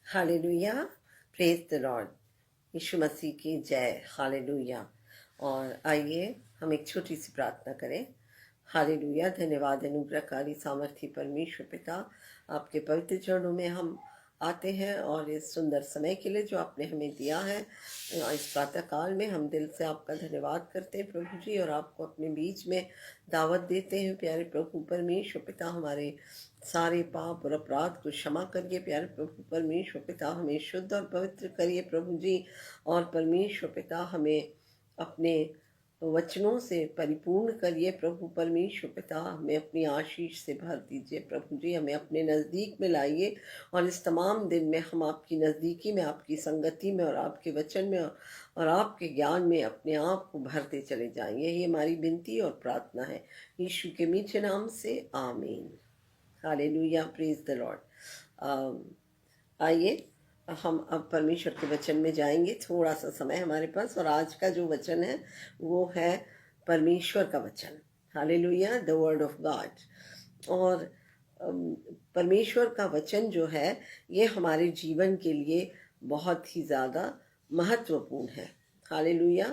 Hallelujah, praise the Lord. Yeshu Masih की जय। Hallelujah. और आइए हम एक छोटी सी प्रार्थना करें। हालेलुया। धन्यवाद अनुग्रहकारी सामर्थी परमेश्वर पिता, आपके पवित्र चरणों में हम आते हैं और इस सुंदर समय के लिए जो आपने हमें दिया है, इस प्रातः काल में हम दिल से आपका धन्यवाद करते हैं प्रभु जी, और आपको अपने बीच में दावत देते हैं। प्यारे प्रभु परमेश्वर पिता, हमारे सारे पाप और अपराध को क्षमा करिए। प्यारे प्रभु परमेश्वर पिता, हमें शुद्ध और पवित्र करिए प्रभु जी। और परमेश्वर पिता, हमें अपने वचनों से परिपूर्ण करिए प्रभु परमेश्वर पिता। हमें अपनी आशीष से भर दीजिए प्रभु जी। हमें अपने नज़दीक में लाइए और इस तमाम दिन में हम आपकी नज़दीकी में, आपकी संगति में और आपके वचन में और आपके ज्ञान में अपने आप को भरते चले जाएंगे। ये हमारी विनती और प्रार्थना है यीशु के मीठे नाम से, आमीन। Hallelujah, praise the Lord. आइए हम अब परमेश्वर के वचन में जाएंगे। थोड़ा सा समय हमारे पास, और आज का जो वचन है वो है परमेश्वर का वचन। Hallelujah, the word of God. और परमेश्वर का वचन जो है ये हमारे जीवन के लिए बहुत ही ज़्यादा महत्वपूर्ण है। Hallelujah,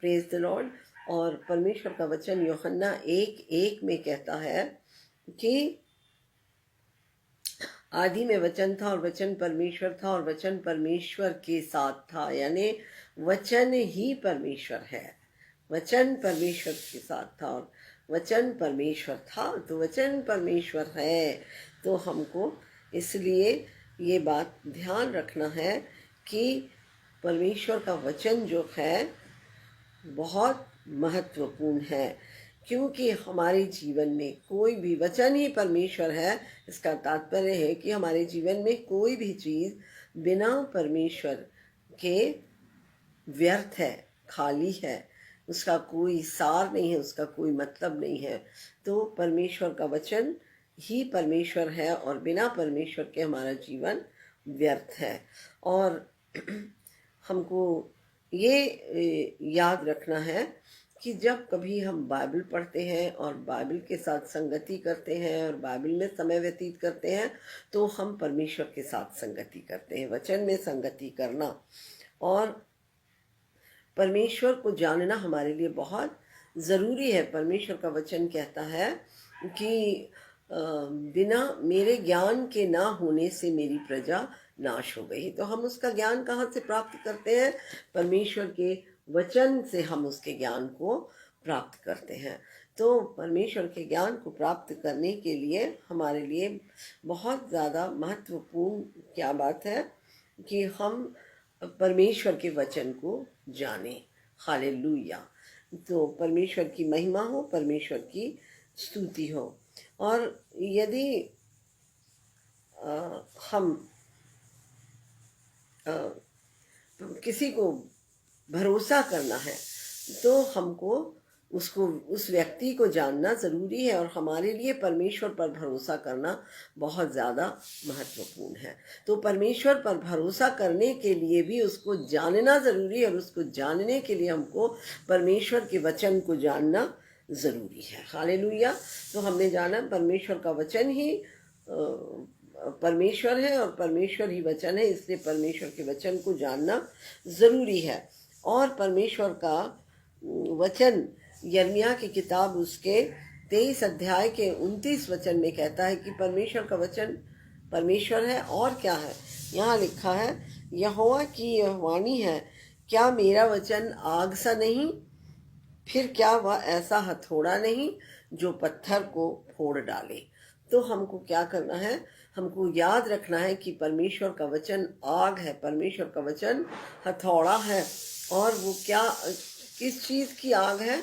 praise the Lord. और परमेश्वर का वचन यूहन्ना 1:1 में कहता है कि आदि में वचन था और वचन परमेश्वर था और वचन परमेश्वर के साथ था। यानी वचन ही परमेश्वर है। वचन परमेश्वर के साथ था और वचन परमेश्वर था, तो वचन परमेश्वर है। तो हमको इसलिए ये बात ध्यान रखना है कि परमेश्वर का वचन जो है बहुत महत्वपूर्ण है, क्योंकि हमारे जीवन में कोई भी वचन ही परमेश्वर है। इसका तात्पर्य है कि हमारे जीवन में कोई भी चीज़ बिना परमेश्वर के व्यर्थ है, खाली है, उसका कोई सार नहीं है, उसका कोई मतलब नहीं है। तो परमेश्वर का वचन ही परमेश्वर है और बिना परमेश्वर के हमारा जीवन व्यर्थ है। और हमको ये याद रखना है कि जब कभी हम बाइबल पढ़ते हैं और बाइबल के साथ संगति करते हैं और बाइबल में समय व्यतीत करते हैं, तो हम परमेश्वर के साथ संगति करते हैं। वचन में संगति करना और परमेश्वर को जानना हमारे लिए बहुत ज़रूरी है। परमेश्वर का वचन कहता है कि बिना मेरे ज्ञान के ना होने से मेरी प्रजा नाश हो गई। तो हम उसका ज्ञान कहाँ से प्राप्त करते हैं? परमेश्वर के वचन से हम उसके ज्ञान को प्राप्त करते हैं। तो परमेश्वर के ज्ञान को प्राप्त करने के लिए हमारे लिए बहुत ज़्यादा महत्वपूर्ण क्या बात है कि हम परमेश्वर के वचन को जानें। हालेलुया। तो परमेश्वर की महिमा हो, परमेश्वर की स्तुति हो। और यदि हम किसी को भरोसा करना है तो हमको उसको, उस व्यक्ति को जानना ज़रूरी है। और हमारे लिए परमेश्वर पर भरोसा करना बहुत ज़्यादा महत्वपूर्ण है। तो परमेश्वर पर भरोसा करने के लिए भी उसको जानना ज़रूरी है, और उसको जानने के लिए हमको परमेश्वर के वचन को जानना ज़रूरी है। हालेलुया। तो हमने जाना परमेश्वर का वचन ही परमेश्वर है और परमेश्वर ही वचन है, इसलिए परमेश्वर के वचन को जानना ज़रूरी है। और परमेश्वर का वचन यिर्मयाह की किताब उसके 23 अध्याय के 29 वचन में कहता है कि परमेश्वर का वचन परमेश्वर है। और क्या है? यहाँ लिखा है, यहोवा की यह वाणी है, क्या मेरा वचन आग सा नहीं, फिर क्या वह ऐसा हथौड़ा नहीं जो पत्थर को फोड़ डाले। तो हमको क्या करना है? हमको याद रखना है कि परमेश्वर का वचन आग है, परमेश्वर का वचन हथौड़ा है। और वो क्या, किस चीज़ की आग है?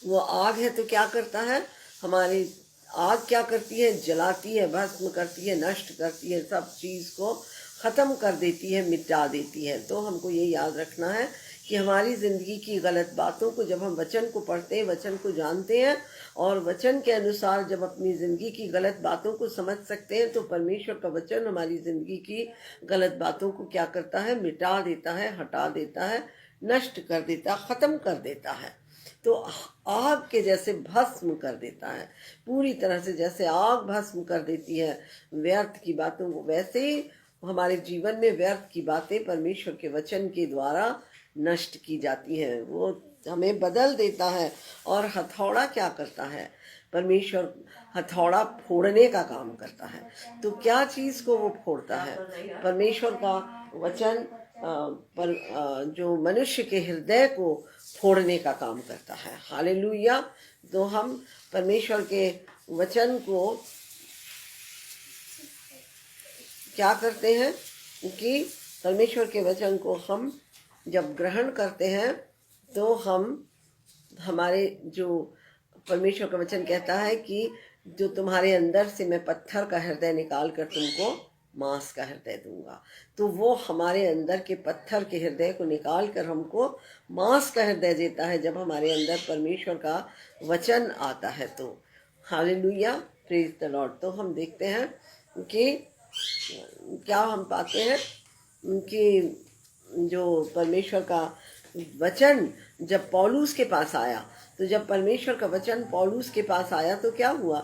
वो आग है तो क्या करता है? हमारी आग क्या करती है? जलाती है, भस्म करती है, नष्ट करती है, सब चीज़ को ख़त्म कर देती है, मिटा देती है। तो हमको ये याद रखना है कि हमारी ज़िंदगी की गलत बातों को, जब हम वचन को पढ़ते हैं, वचन को जानते हैं और वचन के अनुसार जब अपनी ज़िंदगी की गलत बातों को समझ सकते हैं, तो परमेश्वर का वचन हमारी ज़िंदगी की गलत बातों को क्या करता है? मिटा देता है, हटा देता है, नष्ट कर देता, ख़त्म कर देता है। तो आग के जैसे भस्म कर देता है, पूरी तरह से जैसे आग भस्म कर देती है व्यर्थ की बातों को, वैसे ही हमारे जीवन में व्यर्थ की बातें परमेश्वर के वचन के द्वारा नष्ट की जाती हैं। वो हमें बदल देता है। और हथौड़ा क्या करता है? परमेश्वर हथौड़ा फोड़ने का काम करता है। तो क्या चीज को वो फोड़ता है? परमेश्वर का वचन जो मनुष्य के हृदय को फोड़ने का काम करता है। हालेलुया। तो हम परमेश्वर के वचन को क्या करते हैं कि परमेश्वर के वचन को हम जब ग्रहण करते हैं तो हम हमारे जो परमेश्वर का वचन कहता है कि जो तुम्हारे अंदर से मैं पत्थर का हृदय निकाल कर तुमको मांस का हृदय दूंगा। तो वो हमारे अंदर के पत्थर के हृदय को निकाल कर हमको मांस का हृदय देता है जब हमारे अंदर परमेश्वर का वचन आता है। तो हालेलुया, प्रेज द लॉर्ड। तो हम देखते हैं कि क्या हम पाते हैं कि जो परमेश्वर का वचन जब पौलुस के पास आया, तो जब परमेश्वर का वचन पौलुस के पास आया तो क्या हुआ?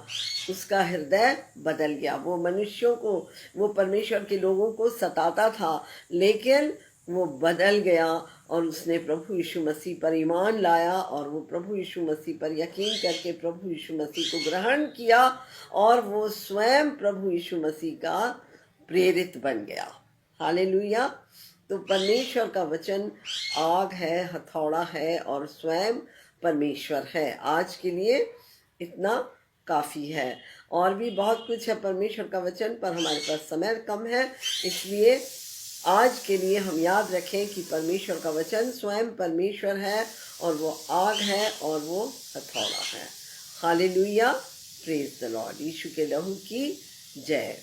उसका हृदय बदल गया। वो मनुष्यों को, वो परमेश्वर के लोगों को सताता था, लेकिन वो बदल गया और उसने प्रभु यीशु मसीह पर ईमान लाया और वो प्रभु यीशु मसीह पर यकीन करके प्रभु यीशु मसीह को ग्रहण किया और वो स्वयं प्रभु यीशु मसीह का प्रेरित बन गया। हालेलुया। तो परमेश्वर का वचन आग है, हथौड़ा है और स्वयं परमेश्वर है। आज के लिए इतना काफ़ी है। और भी बहुत कुछ है परमेश्वर का वचन, पर हमारे पास समय कम है, इसलिए आज के लिए हम याद रखें कि परमेश्वर का वचन स्वयं परमेश्वर है और वो आग है और वो हथौड़ा है। Hallelujah, praise the Lord. Yeshu के लहू की जय।